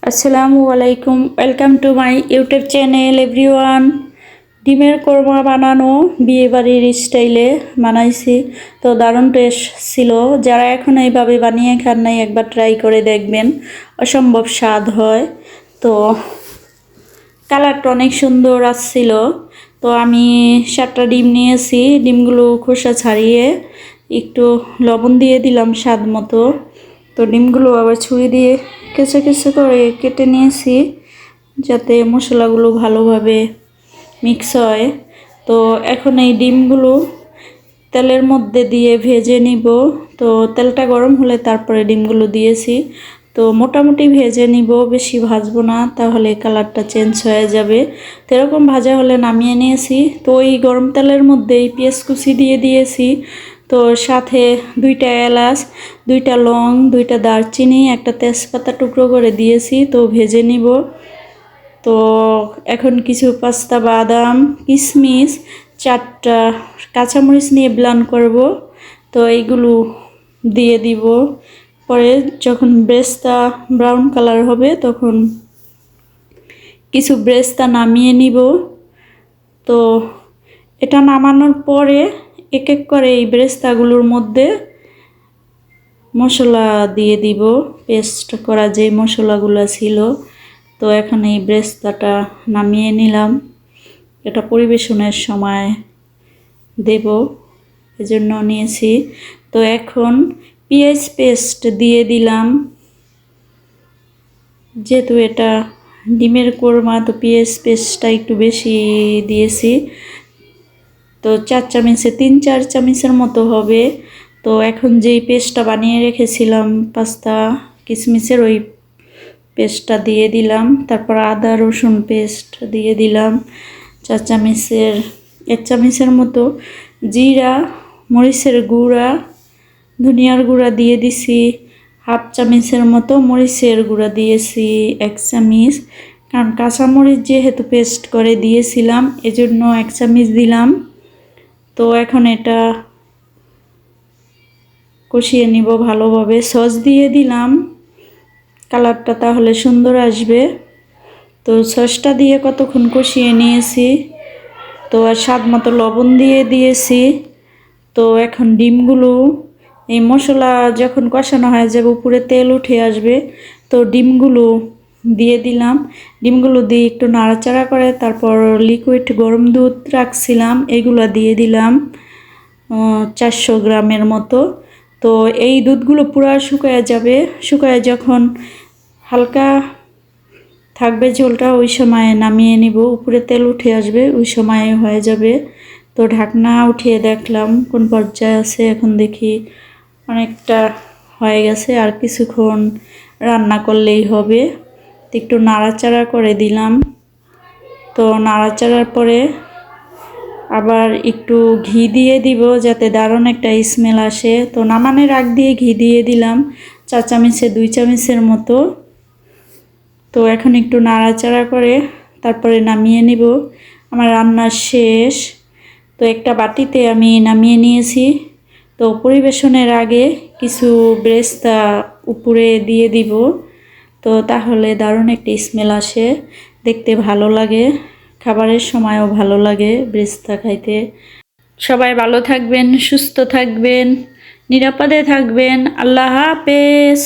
আসসালামু আলাইকুম, welcome to my YouTube channel everyone. ডিমের কোরমা বানানো বিয়েবাড়ির স্টাইলে বানাইছি, তো দারুণ টেস্ট ছিল। যারা এখন এইভাবে বানিয়ে খান নাই একবার ট্রাই করে দেখবেন, অসম্ভব স্বাদ হয়। তো কালারটা অনেক সুন্দর আসছিল। তো আমি 7টা ডিম নিয়েছি, ডিমগুলো খোসা ছাড়িয়ে একটু লবণ দিয়ে দিলাম স্বাদ মতো। তো ডিমগুলো আবার ছুরি দিয়ে কেঁচো কেঁচো করে কেটে নিয়েছি যাতে মশলাগুলো ভালোভাবে মিক্স হয়। তো এখন এই ডিমগুলো তেলের মধ্যে দিয়ে ভেজে নিব। তো তেলটা গরম হলে তারপরে ডিমগুলো দিয়েছি। তো মোটামুটি ভেজে নিব, বেশি ভাজবো না, তাহলে কালারটা চেঞ্জ হয়ে যাবে। তো এরকম ভাজা হলে নামিয়ে নিয়েছি। তো ওই গরম তেলের মধ্যেই পেঁয়াজ কুচি দিয়ে দিয়েছি। তো সাথে 2টা এলাচ, 2টা লং, 2টা দারচিনি, একটা তেজপাতা টুকরো করে দিয়েছি। তো ভেজে নিব। তো এখন কিছু পেস্তা বাদাম, কিশমিশ, 4টা কাঁচামরিচ নিয়ে ব্লেন্ড করব। তো এইগুলো দিয়ে দিব। পরে যখন ব্রেস্তা ব্রাউন কালার হবে তখন কিছু ব্রেস্তা নামিয়ে নিব। তো এটা নামানোর পরে এক এক করে এই ব্রেস্তাগুলোর মধ্যে মশলা দিয়ে দিব, পেস্ট করা যে মশলাগুলো ছিল। তো এখন এই ব্রেস্তাটা নামিয়ে নিলাম, এটা পরিবেশনের সময় দেব এজন্য নিয়েছি। তো এখন পেঁয়াজ পেস্ট দিয়ে দিলাম, যেহেতু এটা ডিমের কোরমা তো পেঁয়াজ পেস্টটা একটু বেশি দিয়েছি। তো 4 চামচে 3-4 চামচের মতো হবে। তো এখন যেই পেস্টটা বানিয়ে রেখেছিলাম পাস্তা কিশমিশের, ওই পেস্টটা দিয়ে দিলাম। তারপর আদা রসুন পেস্ট দিয়ে দিলাম 4 চামচের 1 চামচের মতো। জিরা, মরিচের গুঁড়া, ধনিয়ার গুঁড়া দিয়ে দিছি 1/2 চামচের মতো, মরিচের গুঁড়া দিয়েছি 1 চামচ, কারণ কাঁচামরিচ যেহেতু পেস্ট করে দিয়েছিলাম এজন্য 1 চামচ দিলাম। তো এখন এটা কষিয়ে নিব ভালোভাবে। সস দিয়ে দিলাম, কালারটা তাহলে সুন্দর আসবে। তো সসটা দিয়ে কতক্ষণ কষিয়ে নিয়েছি। তো আর স্বাদ মতো লবণ দিয়ে দিয়েছি। তো এখন ডিমগুলো, এই মশলা যখন কষানো হয়ে যাবে উপরে তেল উঠে আসবে, তো ডিমগুলো দিয়ে দিলাম। ডিমগুলো দিয়ে একটু নাড়াচাড়া করে তারপর লিকুইড গরম দুধ রাখছিলাম এগুলো দিয়ে দিলাম 400 গ্রামের মতো। তো এই দুধগুলো পুরো শুকায় যাবে, শুকায় যখন হালকা থাকবে ঝোলটা ওই সময় নামিয়ে নিব, উপরে তেল উঠে আসবে ওই সময় হয়ে যাবে। তো ঢাকনা উঠিয়ে দেখলাম কোন পর্যায়ে আছে, এখন দেখি অনেকটা হয়ে গেছে, আর কিছুক্ষণ রান্না করলেই হবে। একটু নাড়াচাড়া করে দিলাম। তো নাড়াচাড়ার পরে আবার একটু ঘি দিয়ে দিব যাতে দারুণ একটা স্মেল আসে। তো নামানোর আগ দিয়ে ঘি দিয়ে দিলাম 4 চামচে 2 চামচের মতো। তো এখন একটু নাড়াচাড়া করে তারপরে নামিয়ে নিব। আমার রান্না শেষ। তো একটা বাটিতে আমি নামিয়ে নিয়েছি। তো পরিবেশনের আগে কিছু ব্রেস্তা উপরে দিয়ে দিব, তো তাহলে দারুণ একটা স্মেল আসে, দেখতে ভালো লাগে, খাবারের সময়ও ভালো লাগে ব্রেস্তা খাইতে। সবাই ভালো থাকবেন, সুস্থ থাকবেন, নিরাপদে থাকবেন। আল্লাহ হাফেজ।